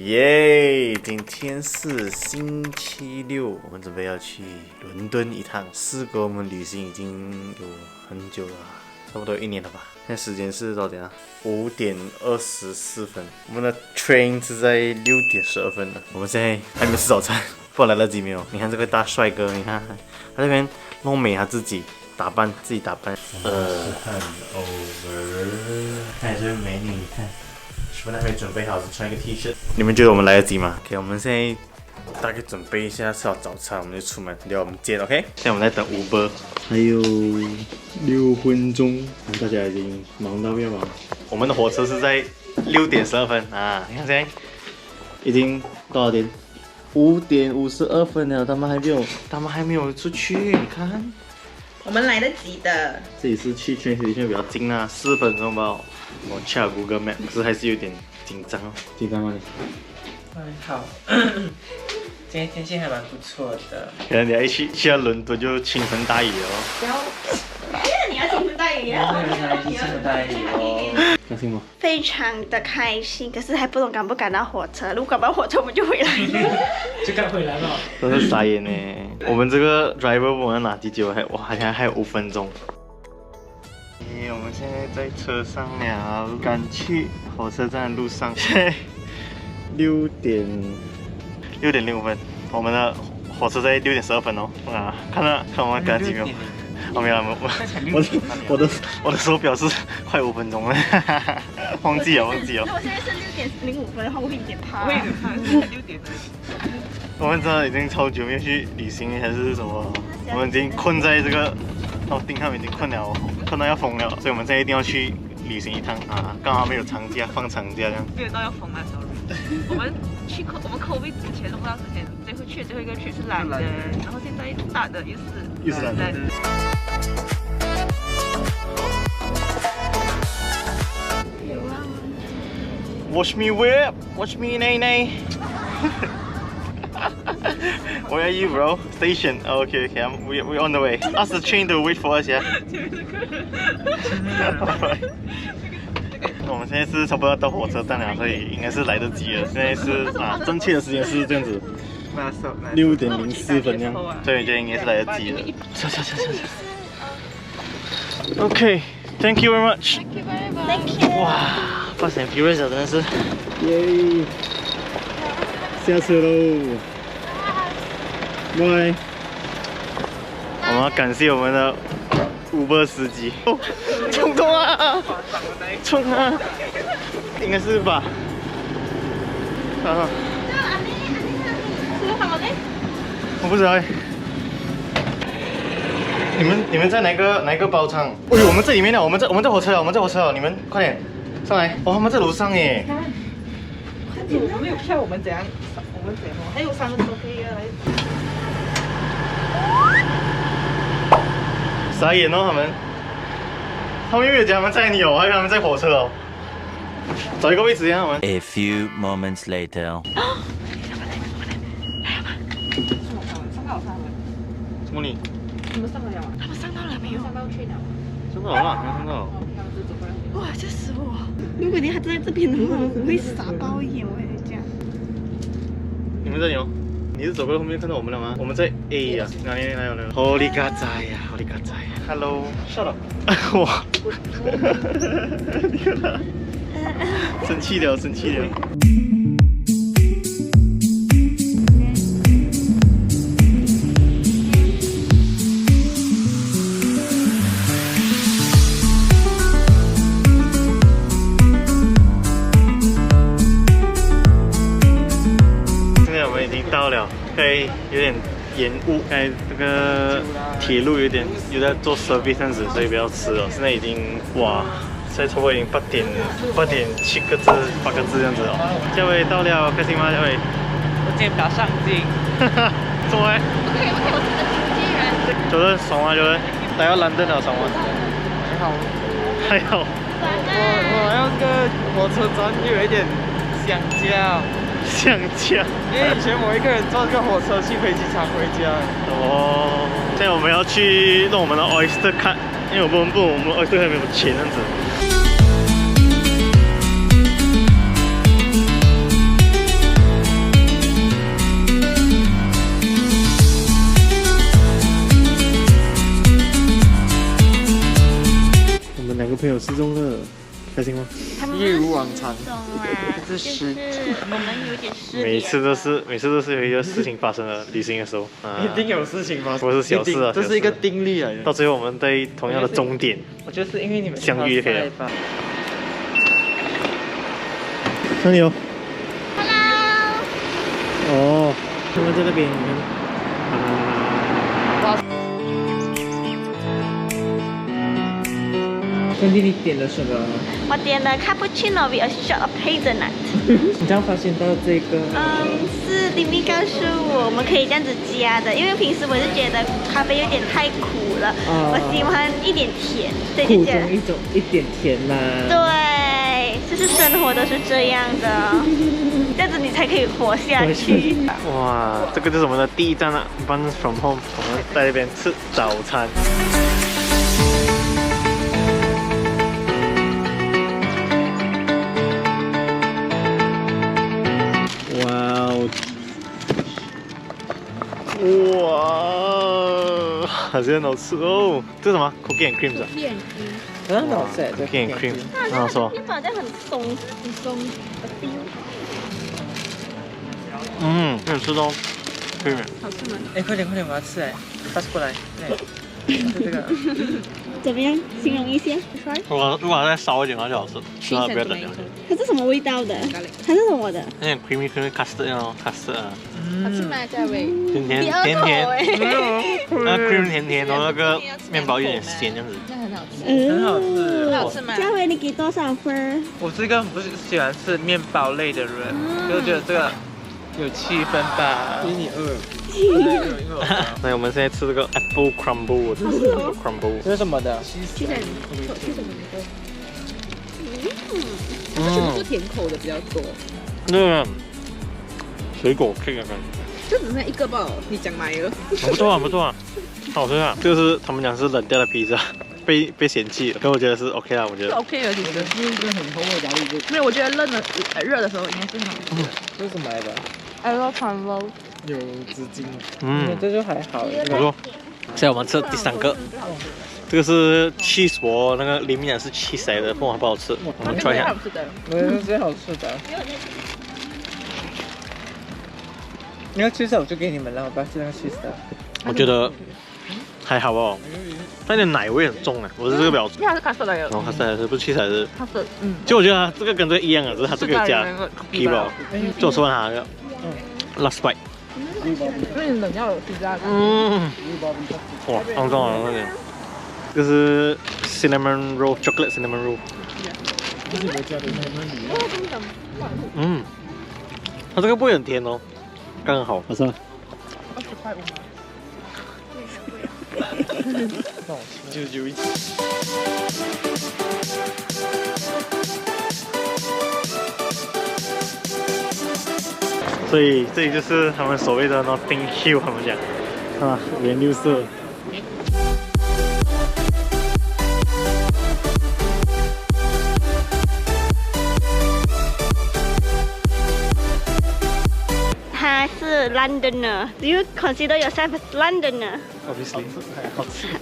耶！今天是星期六，我们准备要去伦敦一趟。事隔我们旅行已经有很久了，差不多1年了吧。现在时间是多少点啊？5:24。我们的 train 是在6:12的。我们现在还没吃早餐，不知道来得及没有。你看这个大帅哥，你看他这边弄美他自己。自己打扮。看 over， 看这位美女，你看，是不是还没准备好，只穿一个 T 恤？你们觉得我们来得及吗 ？OK， 我们现在大概准备一下，吃好早餐，我们就出门，等下我们见 ，OK？ 现在我们在等 Uber， 还有6分钟，大家已经忙到要忙。我们的火车是在6:12啊，你看现在已经多少点？5:52了，他们还没有出去，你看。我们来得及的。这里是去train station比较近啊，4分钟吧。我 check Google Map， 可是还是有点紧张哦。紧张吗你？还好，今天天气还蛮不错的。可能你一去到伦敦就倾盆大雨哦。然后，你要倾盆大雨啊！对，倾盆大雨哦。开心吗？非常的开心，可是还不懂赶不赶到火车。如果赶不到火车，我们就回来了。就赶回来了。真是傻眼呢。我们这个 driver 我要拿几久？好像还有5分钟。我们现在在车上了，赶去火车站的路上。现在6:06，我们的火车在6:12哦。啊，看我们赶几秒。哦，没有，我的手表是快5分钟了，忘记了。我现在是6:05的话，我会有点怕。我也有怕，是6点。我们真的已经超久没有去旅行，还是什么？我们已经困在这个丁汉已经困了，困到要疯了，所以我们现在一定要去旅行一趟啊！刚好没有长假，放长假这样。没有到要疯了 ，sorry。我们 COVID 之前都不知道之前会去的最后一个去是蓝的，然后现在大的又是蓝的。Watch me whip, watch me nay nay. Where are you, bro? Station. Oh, okay. We're on the way. Ask the train to wait for us, yeah. 我们现在是差不多到火车站了，所以应该是来得及了。现在是正确的时间是这样子，6:04这样，所以我觉得应该是来得及了。下。Okay, thank you very much. Thank you。哇 ，Fast and Furious 真的是，耶！下车喽。拜。我们要感谢我们的Uber司机。哦，冲动啊！冲啊！应该是吧？我不知道哎。你们在哪个包场？哎呦，我们在里面了，我们在火车了，你们快点上来。哦，他们在楼上耶。我们没有票，我们怎样？还有3分钟可以来。傻眼哦，他们又没有讲他们载你哦，还以为他们在火车哦。找一个位置让他们。A few moments later。什么你？你们上得了吗？他们上到了没有？上到去了。上到了吗？没有上到。哇，吓死我！如果你还站在这边的话，我会傻爆眼，我跟你讲。你们这里哦。你是走过后面看到我们了吗？我们在 A 呀，哪里？ Holy God 呀 ，Holy God 呀 ，Hello，shut up， 哇，你看他，生气了。到了，有点延误，刚才这个铁路有在做 service 这样子，所以不要吃了。现在已经现在差不多已经8点7个字8个字这样子哦。嘉伟到了，开心吗？嘉伟？我今天比较上进。怎么嘞 OK， 我是个经纪人。觉得爽吗？觉得来到兰登了爽吗？还好。我要这个火车站又有一点想家。因为以前我一个人坐这个火车去飞机场回家。哦，现在我们要去弄我们的 Oyster Card， 因为我们 Oyster Card 没有钱这样子。朋友失踪了，开心吗？他们一如往常懂啦，就是我们有点失每联。次都是有一个事情发生了，旅行的时候，一定有事情发生，不是小事啊，这是一个小事定律来的。到最后我们在同样的终点我觉得是因为你们相遇就可以了吧。哪里有？ Hello，哦，他们在那边，你看。兄弟，你点了什么？我点了 cappuccino with a shot of hazelnut。你这样发现到这个？是里面告诉我们可以这样子加的，因为平时我是觉得咖啡有点太苦了，我喜欢一点甜，所以就觉得一点甜啦。对，就是生活都是这样的，这样子你才可以活下去。哇，这个就是我们的第一站了 ，Buns from Home， 我们在这边吃早餐。哇哦！哇，好像很好吃哦。这是什么 ？Cookie and cream 啊很好吃，这？Cookie and cream， 很好吃哦。面包这样很松的 feel。嗯，很好吃哦。可以。好吃吗？哎，快点，我要吃哎，pass 过来，哎，就这个。怎么样？形容一下。如果再烧一点的话就好吃，千万不要等了。它是什么味道的？它是什么的？那点 creamy custard 那种 custard 啊，好吃吗？嘉伟。甜甜，那 cream 甜甜，然后那个面包有点咸这样子。很好吃，好吃吗？嘉伟，你给多少分？我是一个不是喜欢吃面包类的人，就觉得这个有气氛吧。比你饿。那我们现在吃这个 apple crumble，crumble。这是什么的？是甜口的比较多，那个水果 cake 的感觉，这只剩一个吧？你讲买了？不错啊，不错啊，好吃啊。这个是他们讲是冷掉的披萨，被嫌弃了，可我觉得是 OK 啦，我觉得。 OK 的，其实是一个很厚的咖喱没有，我觉得热的时候应该是很好吃的。这是什么来的？ Hello Convo，有纸巾吗？嗯，这就还好。不错。现在我们吃第三个，这个是 cheese 我那个里面讲是 cheese 来的，不管好不好吃，我们 try 一下。吃的。我觉得最好吃的。那个 cheese 我就给你们了，我不要吃那个 cheese 的。我觉得还好哦，它有点奶味很重哎，我是这个比较。因为它是卡色来的。然后它是不是 cheese 还是？卡色，就我觉得它这个跟这个一样啊，只是它这个加 cookie 吧。就我吃完它那个 last bite。 因为冷要有皮渣感。哇，刚刚好那点。这是 cinnamon roll chocolate cinnamon roll。它这个不会很甜哦，刚好。好吃吗？ 991。所以这里就是他们所谓的 Notting Hill， 他们讲啊，五颜六色。他是 Londoner. Do you consider yourself as Londoner? Obviously，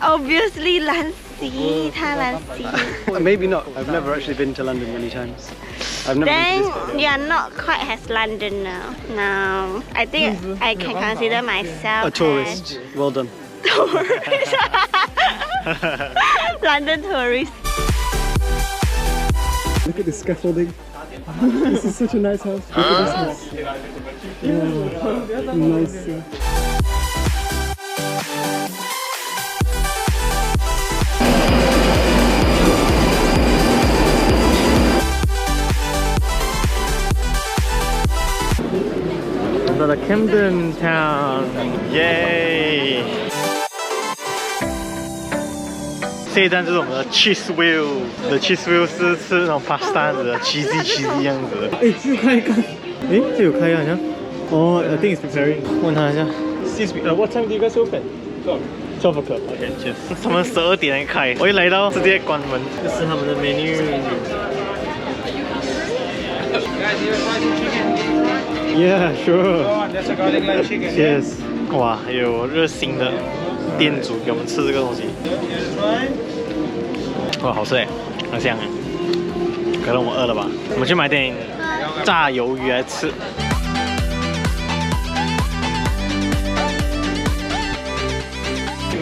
Obviously, 兰溪，他兰溪。 Maybe not. I've never actually been to London many times. I've never Then been to this bit. you are not quite as Londoner. No, I think I can consider myself A tourist. Well done. as tourist. London tourist. Look at the scaffolding. This is such a nice house. Look at this house. Yeah. Nice.到了 Camden Town， 耶！这一站就是我们的 Cheese Wheel， 我的 Cheese Wheel 是吃那种 pasta 的 cheesy 样子的。哎，这有开干？哎，这有开好像。哦，I think it's preparing。问他一下。Excuse me, what time do you guys open? 12 o'clock. Okay, cheers. 他们12点开，我一来到直接关门。这是他们的 menu。Yeah, sure. Yes. 哇，还有热心的店主给我们吃这个东西。哇，好吃哎，很香哎。可能我饿了吧？我们去买点炸鱿鱼来吃。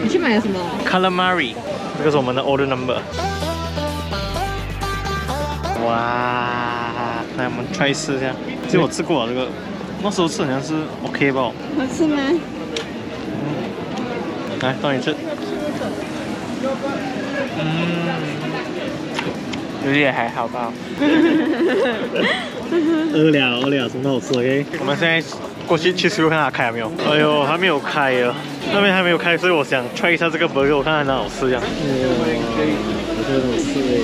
你去买了什么 ？Calamari， 这个是我们的 order number。哇，来我们 try 试一下。其实我吃过这个，那时候吃好像是 OK 吧？好吃吗？来，到你吃。有点还好吧。饿了，什么都好吃 OK。我们现在过去食物看它开了没有？哎呦，还没有开啊，那边还没有开，所以我想 try 一下这个 burger， 我看看它好吃这样。我觉得好吃哎。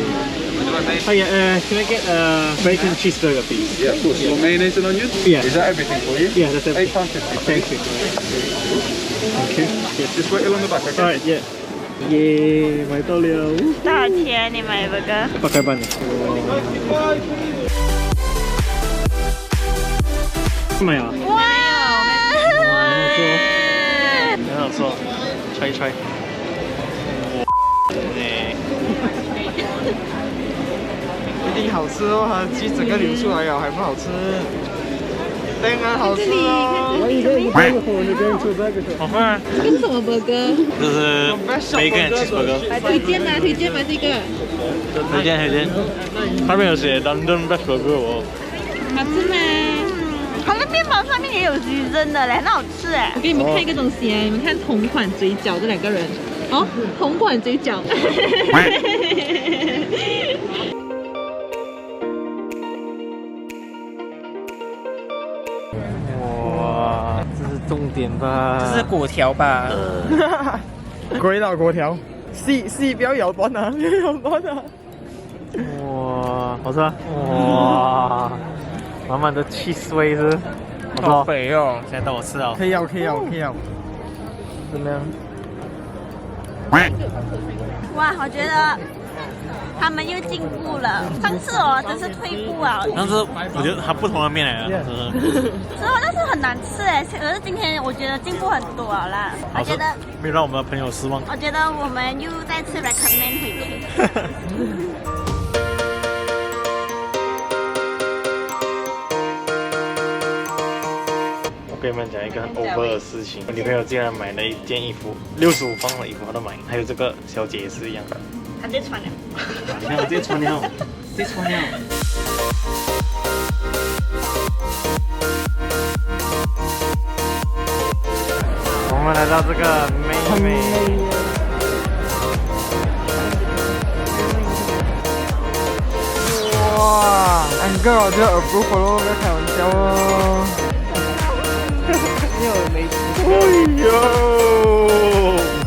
Hi, can I get a bacon cheeseburger, please? Yeah, of course. You want mayonnaise and onions? Yeah. Is that everything for you? Yeah, that's everything. £8.50. Thank you. Thank you. Yes, just wait along the back, okay? Alright, yeah. 耶，买到了。多少钱？你买这个8块半的。买啊？哇！很好吃，吹一吹。一定好吃哦，它鸡整个流出来了还不好吃，当然好吃哦。好饭。这是什么 burger？ 这是 bacon cheeseburger。推荐吗？推荐吗？这个？推荐。上面有写 London Best Burger 哦。好吃吗？它那面包上面也有鱼蒸的嘞，很好吃哎。我给你们看一个东西啊，你们看同款嘴角这两个人，哦，同款嘴角。哇，这是重点吧？这是粿条吧？鬼佬粿条，细不要咬断啊，不要咬断啊。哇，好吃啊！哇，满满的 cheese 味是，好肥哦！现在到我吃了，可以咬。怎么样？哇，我觉得他们又进步了。上次哦，真是退步啊。但是我觉得它不同的面来了，之后但是很难吃哎，可是今天我觉得进步很多了啦。我觉得没有让我们的朋友失望。我觉得我们又再次 recommend 回去。我跟你们讲一个很 over 的事情，我女朋友竟然买了一件衣服，65磅的衣服她都买，还有这个小姐也是一样的。她直接穿了。你看我直接穿了，直接穿了。我们来到这个妹妹。哇，Uncle 我就 approve 咯，不要开玩笑哦。哎呦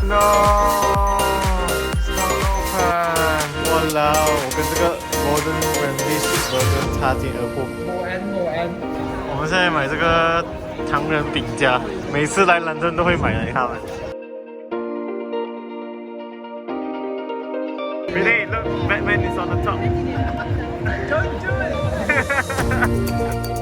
，no，stop open， 哇啦，我跟这个 Golden Ramsay Cheeseburger 擦肩而过。我们现在买这个唐人饼家，每次来伦敦都会买的，你看们。Really, look, Batman is on the top. Don't do it.